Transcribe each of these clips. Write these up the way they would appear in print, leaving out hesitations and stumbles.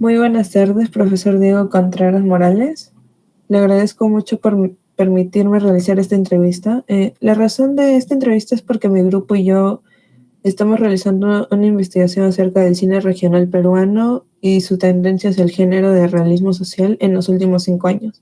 Muy buenas tardes, profesor Diego Contreras Morales. Le agradezco mucho por permitirme realizar esta entrevista. La razón de esta entrevista es porque mi grupo y yo estamos realizando una investigación acerca del cine regional peruano y su tendencia hacia el género de realismo social en los últimos 5 años.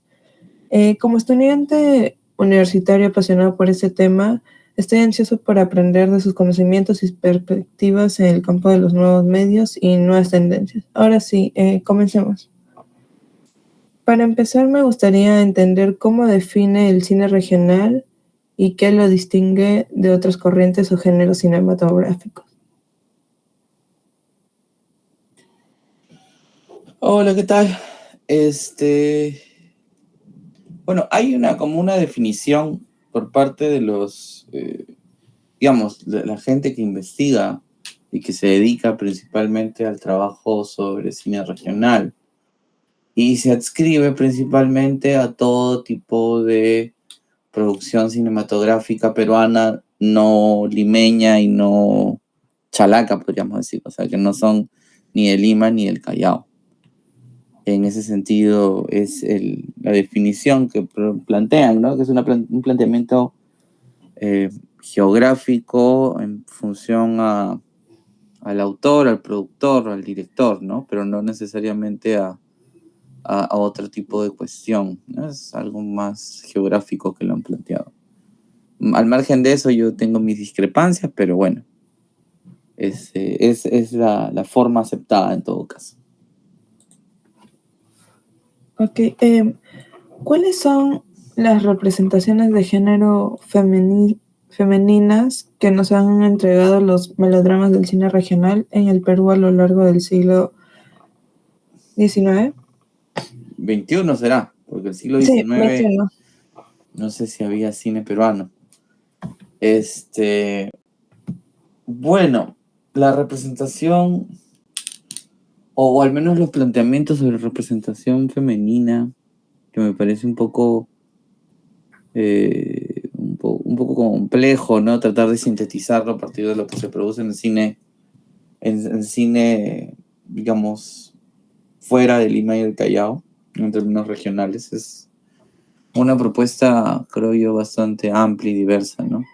Como estudiante universitario apasionado por este tema, estoy ansioso por aprender de sus conocimientos y perspectivas en el campo de los nuevos medios y nuevas tendencias. Ahora sí, comencemos. Para empezar, me gustaría entender cómo define el cine regional y qué lo distingue de otras corrientes o géneros cinematográficos. Hola, ¿qué tal? Bueno, hay como una definición por parte de los, digamos, la gente que investiga y que se dedica principalmente al trabajo sobre cine regional y se adscribe principalmente a todo tipo de producción cinematográfica peruana no limeña y no chalaca, podríamos decir, o sea, que no son ni de Lima ni del Callao. En ese sentido es la definición que plantean, ¿no? Que es un planteamiento geográfico en función al autor, al productor, al director, ¿no? Pero no necesariamente a otro tipo de cuestión, ¿no? Es algo más geográfico que lo han planteado. Al margen de eso yo tengo mis discrepancias, pero bueno, es la forma aceptada en todo caso. Ok, ¿cuáles son las representaciones de género femeninas que nos han entregado los melodramas del cine regional en el Perú a lo largo del siglo XIX? 21 será, porque el siglo Sí, XIX 21. no sé si había cine peruano. Bueno, la representación, o al menos los planteamientos sobre representación femenina, que me parece un poco complejo, ¿no? Tratar de sintetizarlo a partir de lo que se produce en el cine, en cine, digamos, fuera de Lima y el Callao, en términos regionales. Es una propuesta, creo yo, bastante amplia y diversa, ¿no?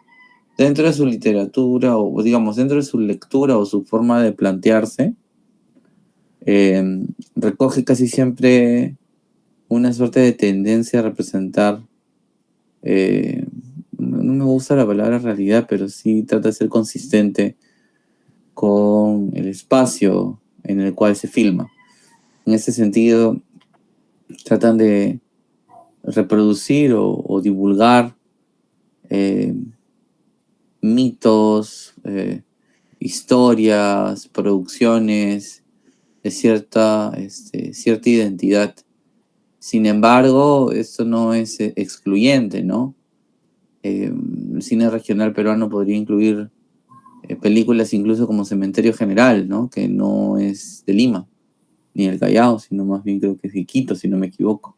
Dentro de su literatura, o digamos, dentro de su lectura o su forma de plantearse, recoge casi siempre una suerte de tendencia a representar, no me gusta la palabra realidad, pero sí trata de ser consistente con el espacio en el cual se filma. En ese sentido, tratan de reproducir o divulgar mitos, historias, producciones de cierta identidad. Sin embargo, esto no es excluyente, ¿no? El cine regional peruano podría incluir películas incluso como Cementerio General, ¿no? Que no es de Lima, ni del Callao, sino más bien creo que es de Quito, si no me equivoco.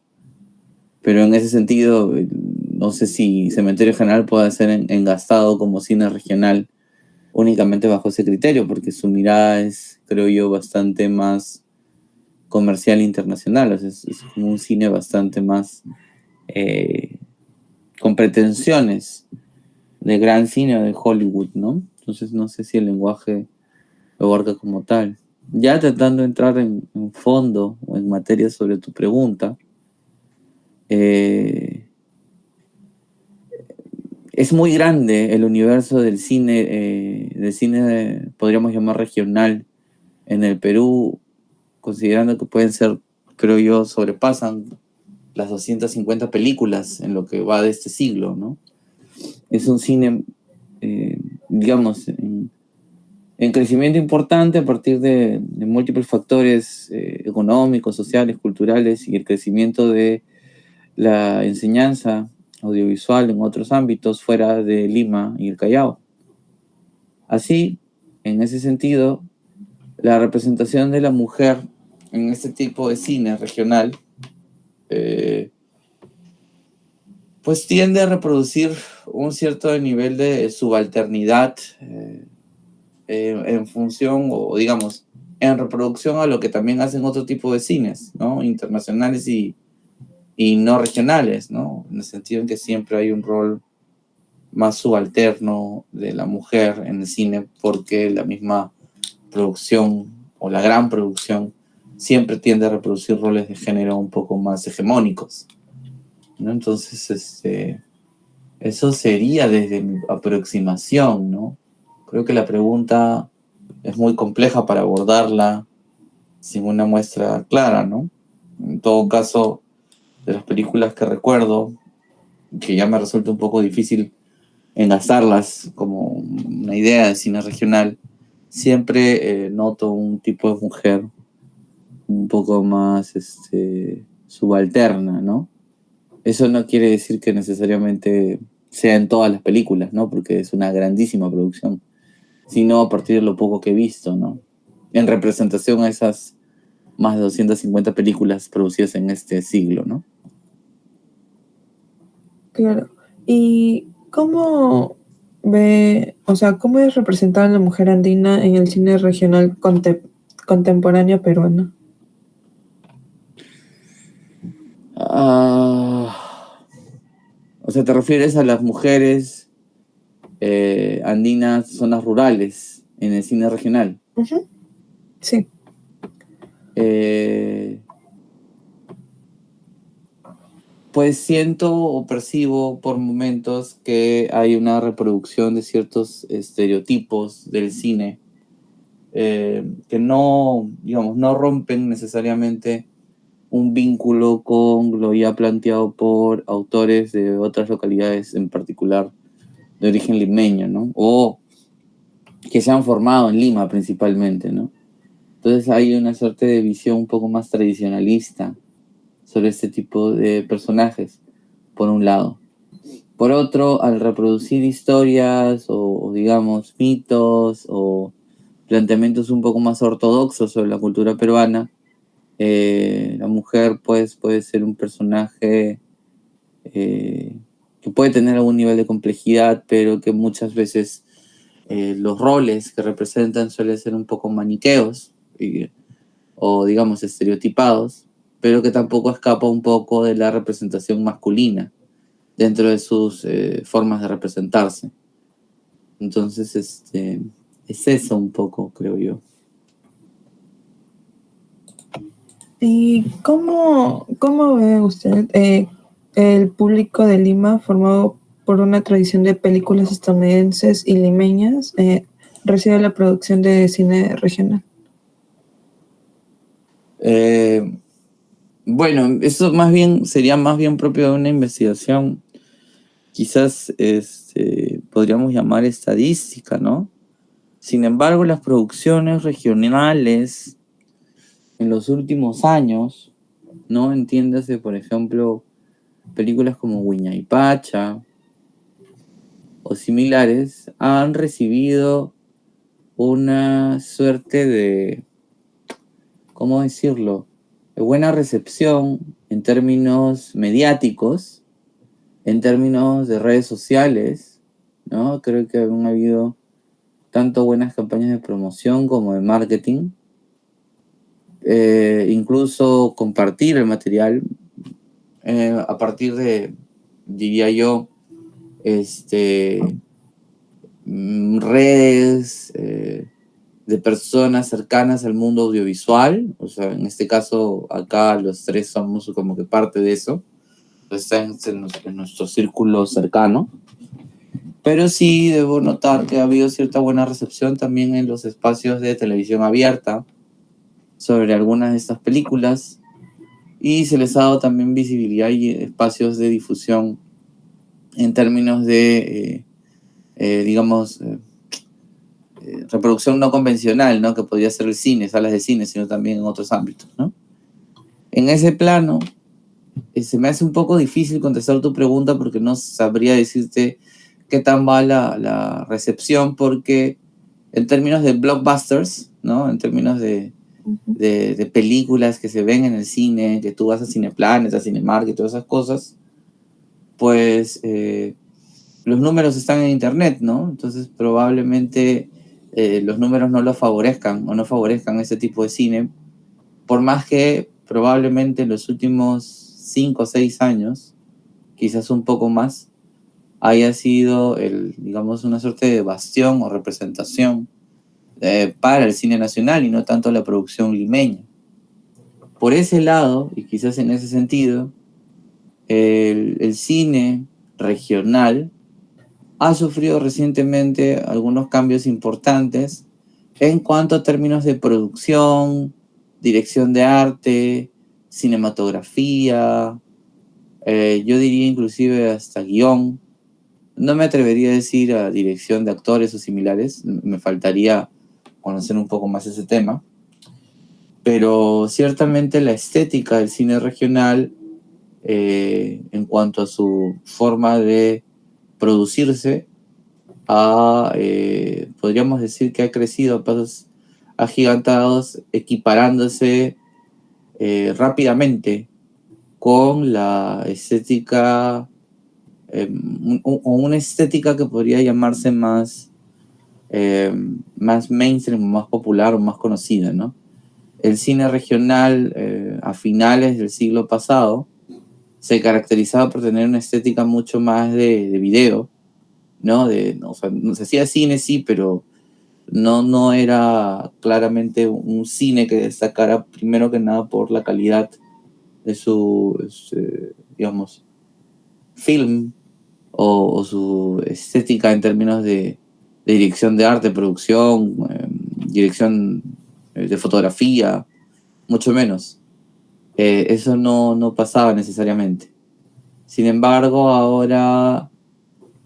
Pero en ese sentido, no sé si Cementerio General puede ser engastado como cine regional únicamente bajo ese criterio, porque su mirada es, creo yo, bastante más comercial e internacional. O sea, es como un cine bastante más con pretensiones de gran cine o de Hollywood, ¿no? Entonces no sé si el lenguaje lo abarca como tal. Ya tratando de entrar en fondo o en materia sobre tu pregunta, es muy grande el universo del cine, podríamos llamar regional, en el Perú, considerando que pueden ser, creo yo, sobrepasan las 250 películas en lo que va de este siglo, ¿no? Es un cine, digamos, en crecimiento importante a partir de múltiples factores económicos, sociales, culturales y el crecimiento de la enseñanza audiovisual en otros ámbitos fuera de Lima y el Callao. Así, en ese sentido, la representación de la mujer en este tipo de cine regional pues tiende a reproducir un cierto nivel de subalternidad en función, o digamos, en reproducción a lo que también hacen otro tipo de cines, ¿no? Internacionales y no regionales, ¿no? En el sentido en que siempre hay un rol más subalterno de la mujer en el cine porque la misma producción o la gran producción siempre tiende a reproducir roles de género un poco más hegemónicos, ¿no? Entonces, eso sería desde mi aproximación, ¿no? Creo que la pregunta es muy compleja para abordarla sin una muestra clara, ¿no? En todo caso, de las películas que recuerdo, que ya me resulta un poco difícil enlazarlas como una idea de cine regional, siempre noto un tipo de mujer un poco más subalterna, ¿no? Eso no quiere decir que necesariamente sea en todas las películas, ¿no? Porque es una grandísima producción, sino a partir de lo poco que he visto, ¿no? En representación a esas más de 250 películas producidas en este siglo, ¿no? Claro. ¿Y cómo ve, o sea, cómo es representada la mujer andina en el cine regional contemporáneo peruano? O sea, ¿te refieres a las mujeres andinas, zonas rurales, en el cine regional? Ujú, sí. Eh, pues siento o percibo por momentos que hay una reproducción de ciertos estereotipos del cine que no, digamos, no rompen necesariamente un vínculo con lo ya planteado por autores de otras localidades, en particular de origen limeño, ¿no? O que se han formado en Lima principalmente, ¿no? Entonces hay una suerte de visión un poco más tradicionalista sobre este tipo de personajes, por un lado. Por otro, al reproducir historias o digamos mitos o planteamientos un poco más ortodoxos sobre la cultura peruana, la mujer pues, puede ser un personaje que puede tener algún nivel de complejidad, pero que muchas veces los roles que representan suelen ser un poco maniqueos o digamos estereotipados, pero que tampoco escapa un poco de la representación masculina dentro de sus formas de representarse. Entonces, es eso un poco, creo yo. ¿Y cómo ve usted el público de Lima formado por una tradición de películas estadounidenses y limeñas recibe la producción de cine regional? Eh, bueno, eso más bien sería más bien propio de una investigación, quizás podríamos llamar estadística, ¿no? Sin embargo, las producciones regionales en los últimos años, ¿no? Entiéndase, por ejemplo, películas como Pacha o similares, han recibido una suerte de, ¿cómo decirlo?, de buena recepción en términos mediáticos, en términos de redes sociales, ¿no? Creo que han habido tanto buenas campañas de promoción como de marketing, incluso compartir el material a partir de, diría yo, redes de personas cercanas al mundo audiovisual. O sea, en este caso, acá los tres somos como que parte de eso. Está en nuestro círculo cercano. Pero sí debo notar que ha habido cierta buena recepción también en los espacios de televisión abierta sobre algunas de estas películas y se les ha dado también visibilidad y espacios de difusión en términos de, digamos, reproducción no convencional, ¿no? Que podría ser el cine, salas de cine, sino también en otros ámbitos, ¿no? En ese plano, se me hace un poco difícil contestar tu pregunta porque no sabría decirte qué tan va la recepción, porque en términos de blockbusters, ¿no? En términos de películas que se ven en el cine, que tú vas a Cineplanet, a Cinemark y todas esas cosas, pues los números están en internet, ¿no? Entonces probablemente los números no lo favorezcan o no favorezcan ese tipo de cine, por más que probablemente en los últimos 5 o 6 años, quizás un poco más, haya sido digamos, una suerte de bastión o representación para el cine nacional y no tanto la producción limeña. Por ese lado, y quizás en ese sentido, el cine regional ha sufrido recientemente algunos cambios importantes en cuanto a términos de producción, dirección de arte, cinematografía, yo diría inclusive hasta guión. No me atrevería a decir a dirección de actores o similares, me faltaría conocer un poco más ese tema, pero ciertamente la estética del cine regional, en cuanto a su forma de producirse, podríamos decir que ha crecido a pasos agigantados, equiparándose rápidamente con la estética, o una estética que podría llamarse más mainstream, más popular o más conocida, ¿no? El cine regional a finales del siglo pasado se caracterizaba por tener una estética mucho más de video, ¿no? O sea, se hacía cine, sí, pero no era claramente un cine que destacara primero que nada por la calidad de su, digamos, film o su estética en términos de dirección de arte, producción, dirección de fotografía, mucho menos. Eso no pasaba necesariamente. Sin embargo, ahora,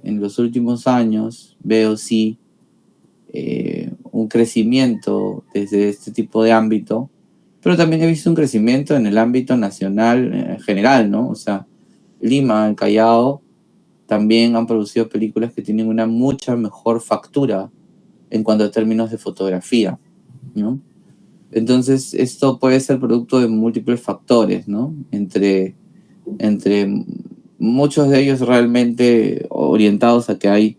en los últimos años, veo sí un crecimiento desde este tipo de ámbito, pero también he visto un crecimiento en el ámbito nacional en general, ¿no? O sea, Lima, el Callao, también han producido películas que tienen una mucha mejor factura en cuanto a términos de fotografía, ¿no? Entonces, esto puede ser producto de múltiples factores, ¿no? Entre muchos de ellos realmente orientados a que hay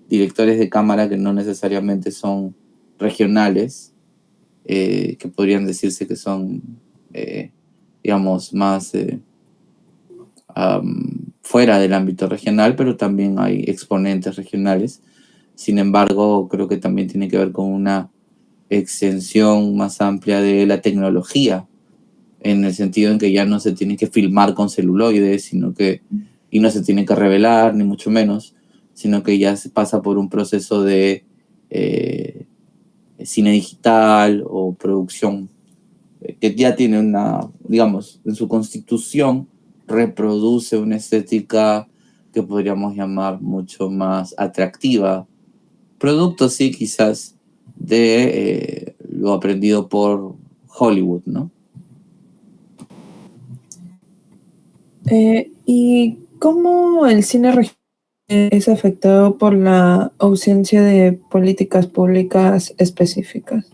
directores de cámara que no necesariamente son regionales, que podrían decirse que son, digamos, más fuera del ámbito regional, pero también hay exponentes regionales. Sin embargo, creo que también tiene que ver con una extensión más amplia de la tecnología, en el sentido en que ya no se tiene que filmar con celuloides, y no se tiene que revelar, ni mucho menos, sino que ya se pasa por un proceso de cine digital o producción que ya tiene digamos, en su constitución reproduce una estética que podríamos llamar mucho más atractiva. Producto, sí, quizás de lo aprendido por Hollywood, ¿no? ¿Y cómo el cine regional es afectado por la ausencia de políticas públicas específicas?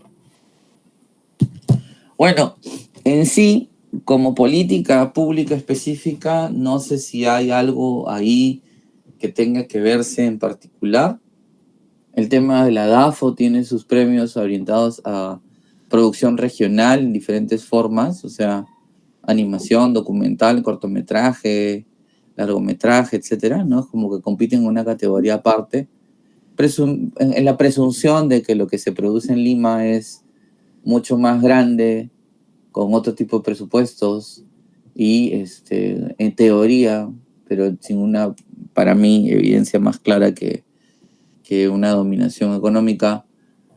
Bueno, en sí, como política pública específica, no sé si hay algo ahí que tenga que verse en particular. El tema de la DAFO tiene sus premios orientados a producción regional en diferentes formas, o sea, animación, documental, cortometraje, largometraje, etcétera, ¿no? Es como que compiten en una categoría aparte, en la presunción de que lo que se produce en Lima es mucho más grande, con otro tipo de presupuestos y en teoría, pero sin una, para mí, evidencia más clara que una dominación económica,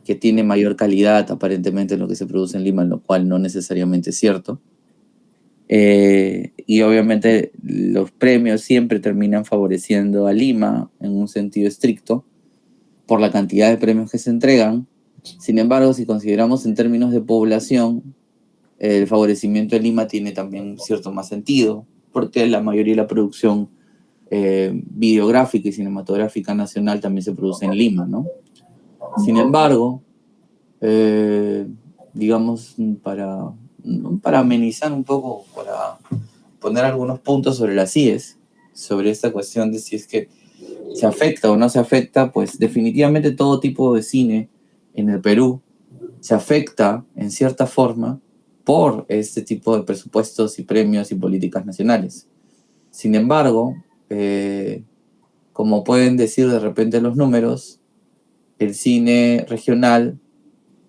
que tiene mayor calidad aparentemente en lo que se produce en Lima, lo cual no necesariamente es cierto. Y obviamente los premios siempre terminan favoreciendo a Lima en un sentido estricto por la cantidad de premios que se entregan. Sin embargo, si consideramos en términos de población, el favorecimiento de Lima tiene también cierto más sentido, porque la mayoría de la producción videográfica y cinematográfica nacional también se produce en Lima, ¿no? Sin embargo, digamos, para amenizar un poco, para poner algunos puntos sobre las IES, sobre esta cuestión de si es que se afecta o no se afecta, pues definitivamente todo tipo de cine en el Perú se afecta en cierta forma por este tipo de presupuestos y premios y políticas nacionales. Sin embargo, como pueden decir de repente los números, el cine regional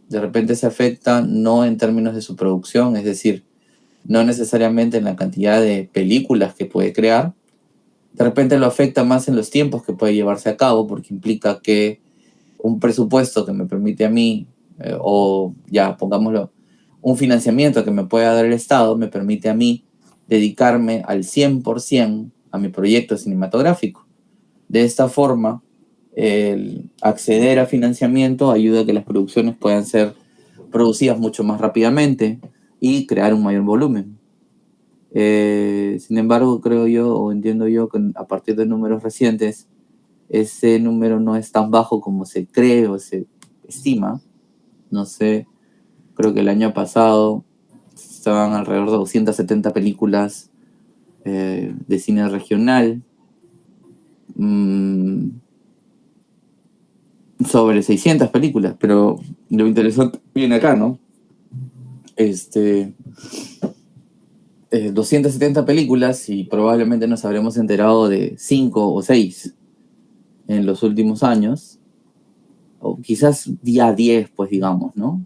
de repente se afecta no en términos de su producción, es decir, no necesariamente en la cantidad de películas que puede crear, de repente lo afecta más en los tiempos que puede llevarse a cabo, porque implica que un presupuesto que me permite a mí, o ya pongámoslo, un financiamiento que me pueda dar el Estado, me permite a mí dedicarme al 100% a mi proyecto cinematográfico. De esta forma, el acceder a financiamiento ayuda a que las producciones puedan ser producidas mucho más rápidamente y crear un mayor volumen. Sin embargo, creo yo o entiendo yo que a partir de números recientes, ese número no es tan bajo como se cree o se estima. No sé, creo que el año pasado estaban alrededor de 270 películas de cine regional, sobre 600 películas, pero lo interesante viene acá, ¿no? 270 películas y probablemente nos habremos enterado de 5 o 6 en los últimos años, o quizás día 10, pues digamos, ¿no?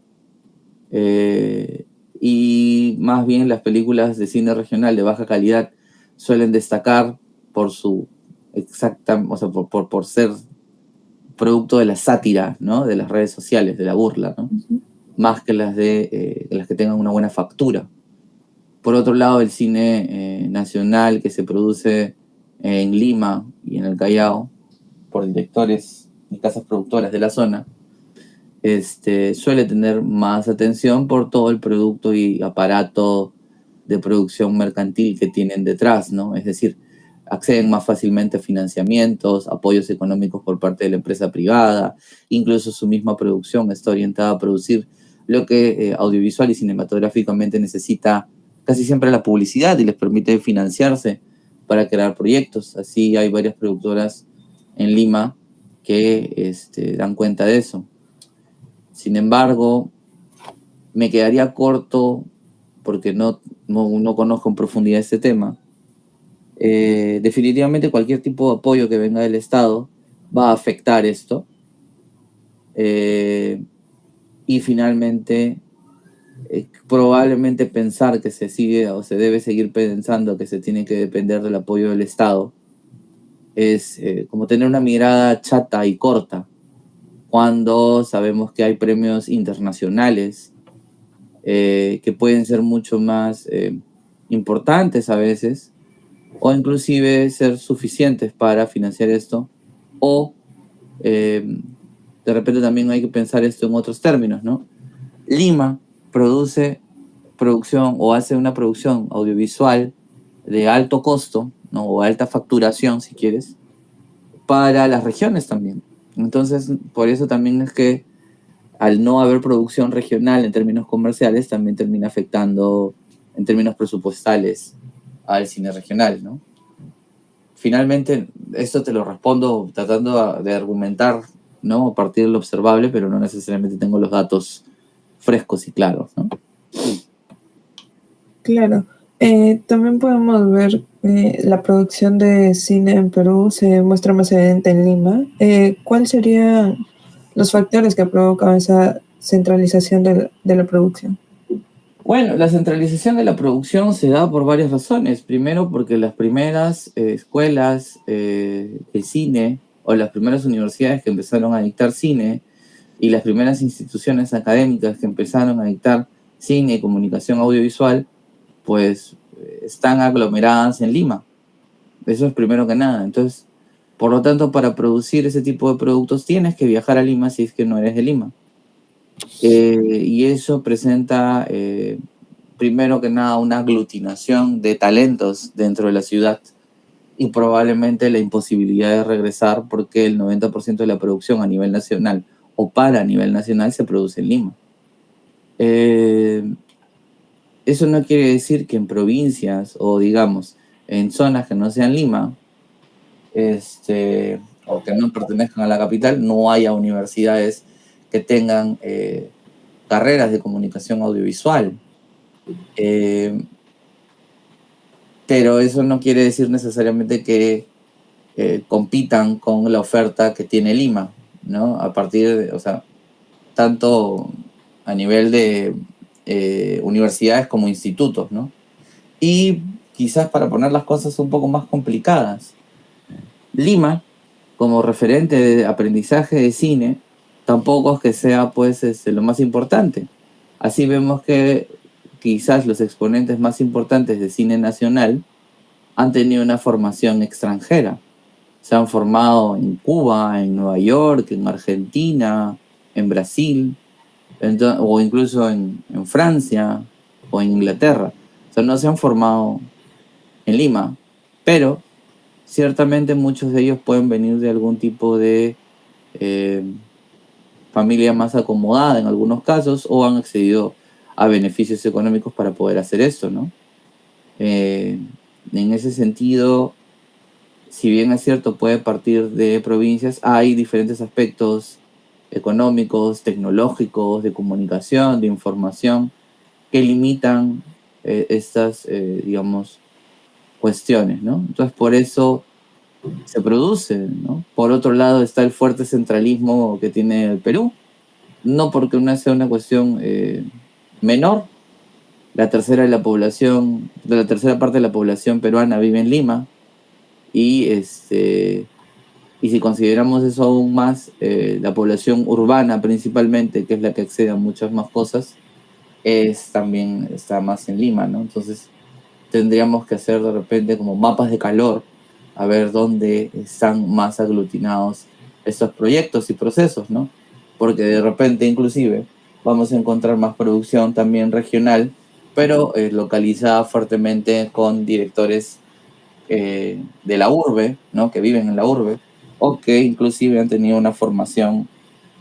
Y más bien las películas de cine regional de baja calidad suelen destacar por su exacta, o sea, por ser producto de la sátira, ¿no? De las redes sociales, de la burla, ¿no? Ujú. Más que las que tengan una buena factura. Por otro lado, el cine nacional que se produce en Lima y en el Callao por directores y casas productoras de la zona, suele tener más atención por todo el producto y aparato de producción mercantil que tienen detrás, ¿no? Es decir, acceden más fácilmente a financiamientos, apoyos económicos por parte de la empresa privada, incluso su misma producción está orientada a producir lo que audiovisual y cinematográficamente necesita casi siempre la publicidad y les permite financiarse para crear proyectos. Así hay varias productoras en Lima que dan cuenta de eso. Sin embargo, me quedaría corto porque no conozco en profundidad este tema. Definitivamente cualquier tipo de apoyo que venga del Estado va a afectar esto. Y finalmente, probablemente pensar que se sigue o se debe seguir pensando que se tiene que depender del apoyo del Estado es como tener una mirada chata y corta, cuando sabemos que hay premios internacionales que pueden ser mucho más importantes a veces, o inclusive ser suficientes para financiar esto, o de repente también hay que pensar esto en otros términos, ¿no? Lima produce producción o hace una producción audiovisual de alto costo, ¿no? O alta facturación, si quieres, para las regiones también. Entonces, por eso también es que al no haber producción regional en términos comerciales, también termina afectando en términos presupuestales al cine regional, ¿no? Finalmente, esto te lo respondo tratando de argumentar, ¿no? A partir de lo observable, pero no necesariamente tengo los datos frescos y claros, ¿no? Claro. También podemos ver la producción de cine en Perú se muestra más evidente en Lima. ¿Cuáles serían los factores que provocan esa centralización de la producción? Bueno, la centralización de la producción se da por varias razones. Primero, porque las primeras escuelas de cine o las primeras universidades que empezaron a dictar cine y las primeras instituciones académicas que empezaron a dictar cine y comunicación audiovisual, pues están aglomeradas en Lima. Eso es primero que nada. Entonces, por lo tanto, para producir ese tipo de productos tienes que viajar a Lima si es que no eres de Lima. Y eso presenta, primero que nada, una aglutinación de talentos dentro de la ciudad y probablemente la imposibilidad de regresar porque el 90% de la producción a nivel nacional o para a nivel nacional se produce en Lima. Eso no quiere decir que en provincias o digamos en zonas que no sean Lima, o que no pertenezcan a la capital, no haya universidades que tengan carreras de comunicación audiovisual. Pero eso no quiere decir necesariamente que compitan con la oferta que tiene Lima, ¿no? A partir de, o sea, tanto a nivel de universidades como institutos, ¿no? Y quizás para poner las cosas un poco más complicadas, Lima, como referente de aprendizaje de cine, tampoco es que sea pues lo más importante. Así vemos que quizás los exponentes más importantes de cine nacional han tenido una formación extranjera. Se han formado en Cuba, en Nueva York, en Argentina, en Brasil, o incluso en Francia o en Inglaterra. O sea, no se han formado en Lima, pero ciertamente muchos de ellos pueden venir de algún tipo de familia más acomodada en algunos casos, o han accedido a beneficios económicos para poder hacer esto, ¿no? En ese sentido, si bien es cierto, puede partir de provincias, hay diferentes aspectos económicos, tecnológicos, de comunicación, de información, que limitan estas, digamos, cuestiones, ¿no? Entonces, por eso se produce, ¿no? Por otro lado está el fuerte centralismo que tiene el Perú, no porque no sea una cuestión menor. La tercera parte de la población peruana vive en Lima, y si consideramos eso aún más, la población urbana principalmente, que es la que accede a muchas más cosas, también está más en Lima, ¿no? Entonces tendríamos que hacer de repente como mapas de calor, a ver dónde están más aglutinados estos proyectos y procesos, ¿no? Porque de repente inclusive vamos a encontrar más producción también regional, pero localizada fuertemente con directores de la urbe, ¿no? Que viven en la urbe, o que inclusive han tenido una formación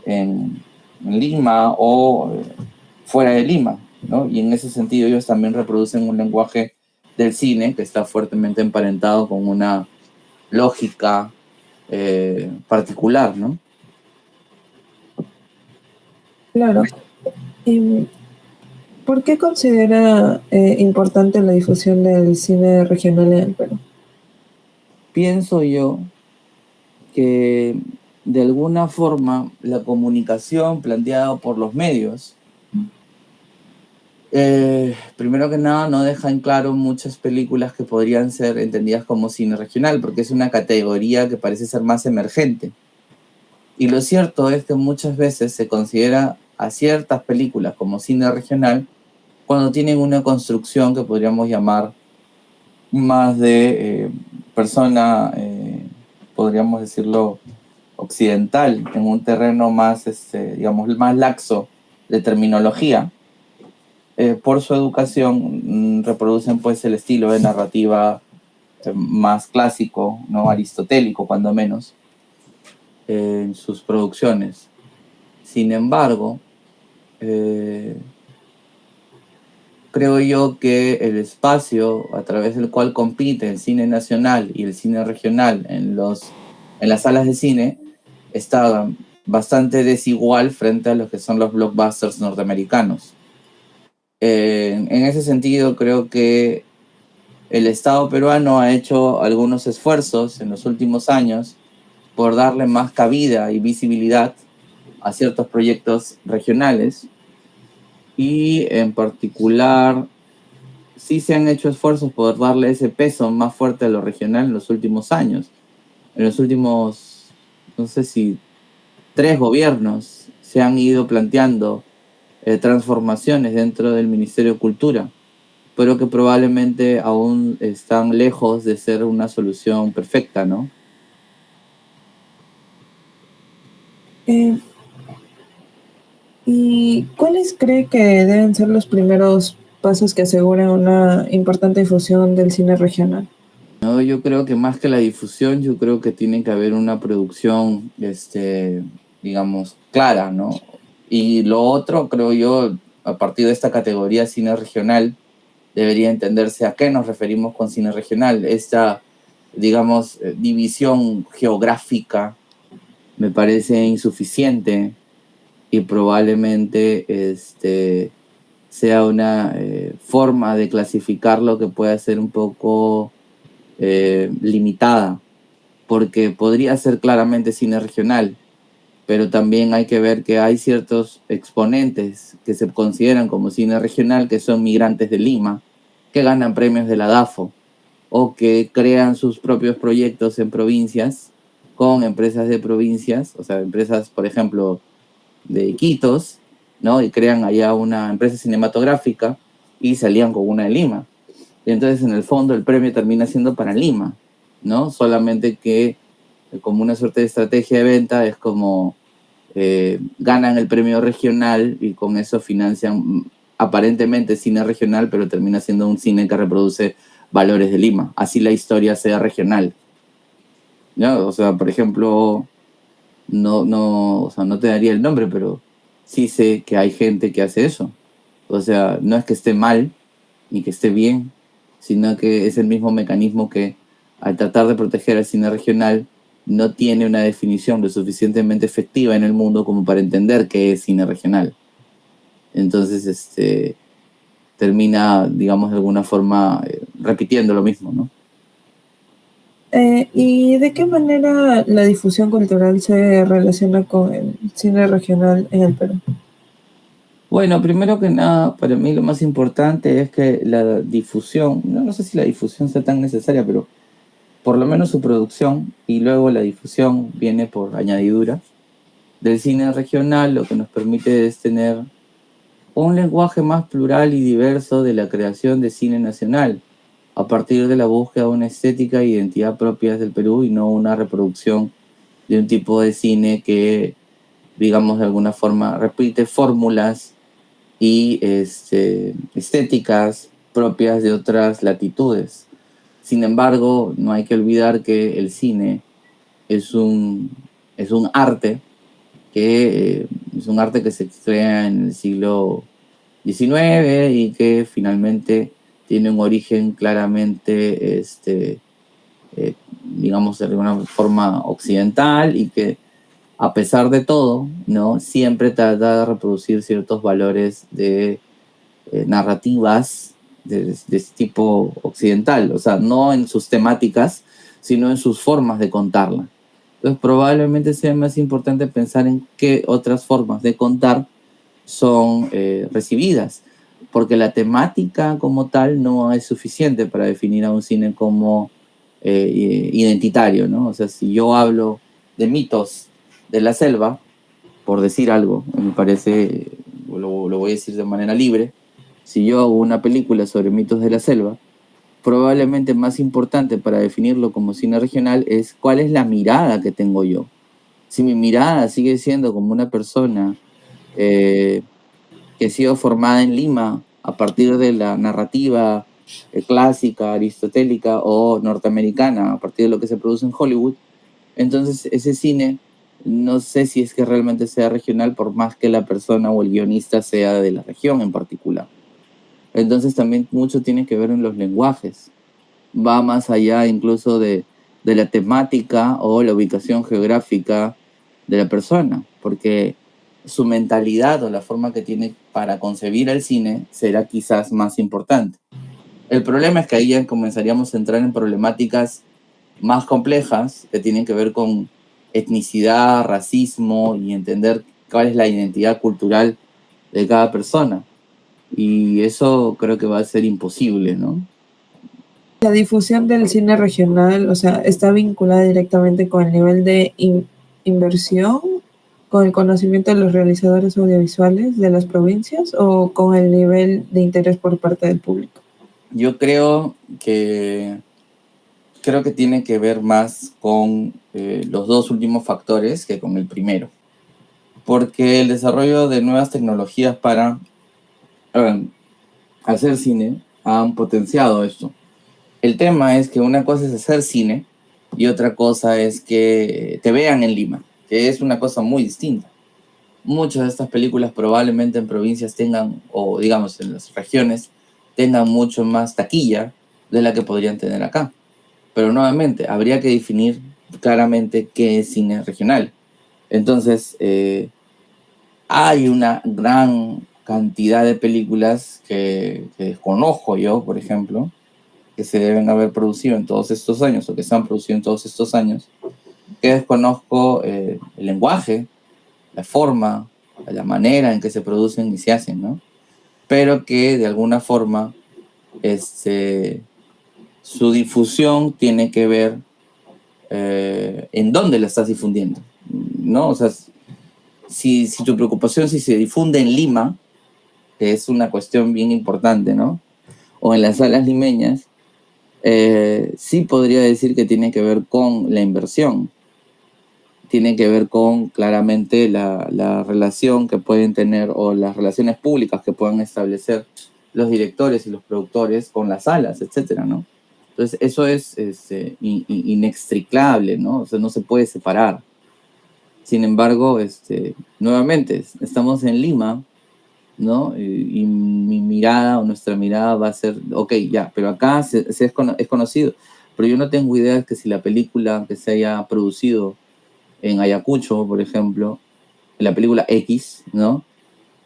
en Lima o fuera de Lima, ¿no? Y en ese sentido ellos también reproducen un lenguaje del cine que está fuertemente emparentado con una lógica particular, ¿no? Claro. ¿Y por qué considera importante la difusión del cine regional en el Perú? Pienso yo que de alguna forma la comunicación planteada por los medios, primero que nada, no deja en claro muchas películas que podrían ser entendidas como cine regional, porque es una categoría que parece ser más emergente. Y lo cierto es que muchas veces se considera a ciertas películas como cine regional cuando tienen una construcción que podríamos llamar más de persona, podríamos decirlo, occidental, en un terreno más, digamos, más laxo de terminología. Por su educación reproducen pues el estilo de narrativa más clásico, no aristotélico cuando menos, en sus producciones. Sin embargo, creo yo que el espacio a través del cual compite el cine nacional y el cine regional en las salas de cine está bastante desigual frente a lo que son los blockbusters norteamericanos. En ese sentido, creo que el Estado peruano ha hecho algunos esfuerzos en los últimos años por darle más cabida y visibilidad a ciertos proyectos regionales, y en particular sí se han hecho esfuerzos por darle ese peso más fuerte a lo regional en los últimos años. En los últimos, no sé si 3 gobiernos se han ido planteando transformaciones dentro del Ministerio de Cultura, pero que probablemente aún están lejos de ser una solución perfecta, ¿no? ¿Y cuáles cree que deben ser los primeros pasos que aseguren una importante difusión del cine regional? No, yo creo que más que la difusión, yo creo que tiene que haber una producción, digamos, clara, ¿no? Y lo otro, creo yo, a partir de esta categoría cine regional, debería entenderse a qué nos referimos con cine regional. Esta, digamos, división geográfica me parece insuficiente y probablemente sea una forma de clasificarlo que pueda ser un poco limitada, porque podría ser claramente cine regional, pero también hay que ver que hay ciertos exponentes que se consideran como cine regional, que son migrantes de Lima, que ganan premios de la DAFO, o que crean sus propios proyectos en provincias con empresas de provincias, o sea, empresas, por ejemplo, de Iquitos, ¿no? Y crean allá una empresa cinematográfica y salían con una de Lima. Y entonces, en el fondo, el premio termina siendo para Lima, ¿no? Solamente que como una suerte de estrategia de venta es como ganan el premio regional y con eso financian aparentemente cine regional, pero termina siendo un cine que reproduce valores de Lima. Así la historia sea regional, ¿no? O sea, por ejemplo, o sea, no te daría el nombre, pero sí sé que hay gente que hace eso. O sea, no es que esté mal ni que esté bien, sino que es el mismo mecanismo que al tratar de proteger al cine regional no tiene una definición lo suficientemente efectiva en el mundo como para entender qué es cine regional. Entonces, termina, digamos, de alguna forma repitiendo lo mismo, ¿no? ¿Y de qué manera la difusión cultural se relaciona con el cine regional en el Perú? Bueno, primero que nada, para mí lo más importante es que la difusión, no sé si la difusión sea tan necesaria, pero por lo menos su producción y luego la difusión viene por añadidura del cine regional, lo que nos permite es tener un lenguaje más plural y diverso de la creación de cine nacional, a partir de la búsqueda de una estética e identidad propias del Perú y no una reproducción de un tipo de cine que, digamos, de alguna forma repite fórmulas y estéticas propias de otras latitudes. Sin embargo, no hay que olvidar que el cine es un, es un arte es un arte que se crea en el siglo XIX y que finalmente tiene un origen claramente, digamos, de alguna forma occidental y que a pesar de todo, ¿no? Siempre trata de reproducir ciertos valores de narrativas de este tipo occidental, o sea, no en sus temáticas, sino en sus formas de contarla. Entonces, probablemente sea más importante pensar en qué otras formas de contar son recibidas, porque la temática como tal no es suficiente para definir a un cine como identitario, ¿no? O sea, si yo hablo de mitos de la selva, por decir algo, me parece, lo voy a decir de manera libre, si yo hago una película sobre mitos de la selva, probablemente más importante para definirlo como cine regional es cuál es la mirada que tengo yo. Si mi mirada sigue siendo como una persona eh, que ha sido formada en Lima a partir de la narrativa clásica, aristotélica o norteamericana, a partir de lo que se produce en Hollywood, entonces ese cine no sé si es que realmente sea regional por más que la persona o el guionista sea de la región en particular. Entonces también mucho tiene que ver en los lenguajes. Va más allá incluso de la temática o la ubicación geográfica de la persona, porque su mentalidad o la forma que tiene para concebir el cine será quizás más importante. El problema es que ahí ya comenzaríamos a entrar en problemáticas más complejas que tienen que ver con etnicidad, racismo y entender cuál es la identidad cultural de cada persona. Y eso creo que va a ser imposible, ¿no? La difusión del cine regional, o sea, está vinculada directamente con el nivel de inversión, con el conocimiento de los realizadores audiovisuales de las provincias o con el nivel de interés por parte del público. Yo creo que tiene que ver más con los dos últimos factores que con el primero, porque el desarrollo de nuevas tecnologías para hacer cine han potenciado esto. El tema es que una cosa es hacer cine y otra cosa es que te vean en Lima, que es una cosa muy distinta. Muchas de estas películas probablemente en provincias tengan, o digamos en las regiones, tengan mucho más taquilla de la que podrían tener acá. Pero nuevamente, habría que definir claramente qué es cine regional. Entonces, Hay una gran cantidad de películas que desconozco yo, por ejemplo, que se deben haber producido en todos estos años o que se han producido en todos estos años, que desconozco el lenguaje, la forma, la manera en que se producen y se hacen, ¿no? Pero que de alguna forma su difusión tiene que ver en dónde la estás difundiendo, ¿no? O sea, si tu preocupación si se difunde en Lima, que es una cuestión bien importante, ¿no? O en las salas limeñas, sí podría decir que tiene que ver con la inversión, tiene que ver con claramente la relación que pueden tener o las relaciones públicas que puedan establecer los directores y los productores con las salas, etcétera, ¿no? Entonces, eso es inextricable, ¿no? O sea, no se puede separar. Sin embargo, nuevamente, estamos en Lima, ¿no? Y mi mirada o nuestra mirada va a ser, ok, ya, pero acá es conocido, pero yo no tengo idea de que si la película que se haya producido en Ayacucho, por ejemplo, en la película X, ¿no?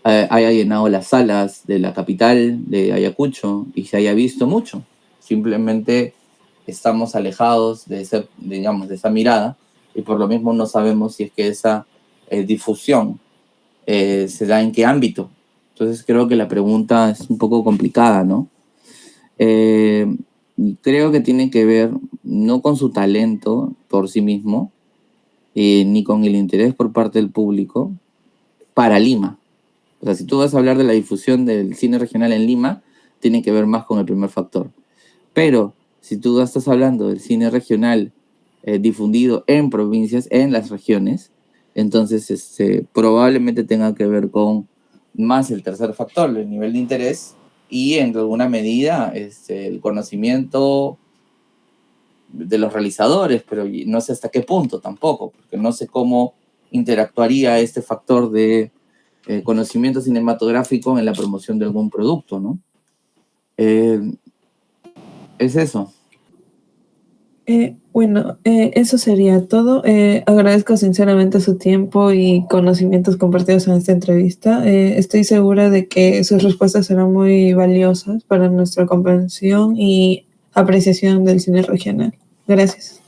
Haya llenado las salas de la capital de Ayacucho y se haya visto mucho. Simplemente estamos alejados de digamos, de esa mirada y por lo mismo no sabemos si es que esa difusión se da en qué ámbito. Entonces creo que la pregunta es un poco complicada, ¿no? Y creo que tiene que ver no con su talento por sí mismo, ni con el interés por parte del público para Lima. O sea, si tú vas a hablar de la difusión del cine regional en Lima, tiene que ver más con el primer factor. Pero si tú estás hablando del cine regional difundido en provincias, en las regiones, entonces probablemente tenga que ver con más el tercer factor, el nivel de interés y en alguna medida el conocimiento de los realizadores, pero no sé hasta qué punto tampoco, porque no sé cómo interactuaría este factor de conocimiento cinematográfico en la promoción de algún producto, ¿no? Es eso. Bueno, eso sería todo. Agradezco sinceramente su tiempo y conocimientos compartidos en esta entrevista. Estoy segura de que sus respuestas serán muy valiosas para nuestra comprensión y apreciación del cine regional. Gracias.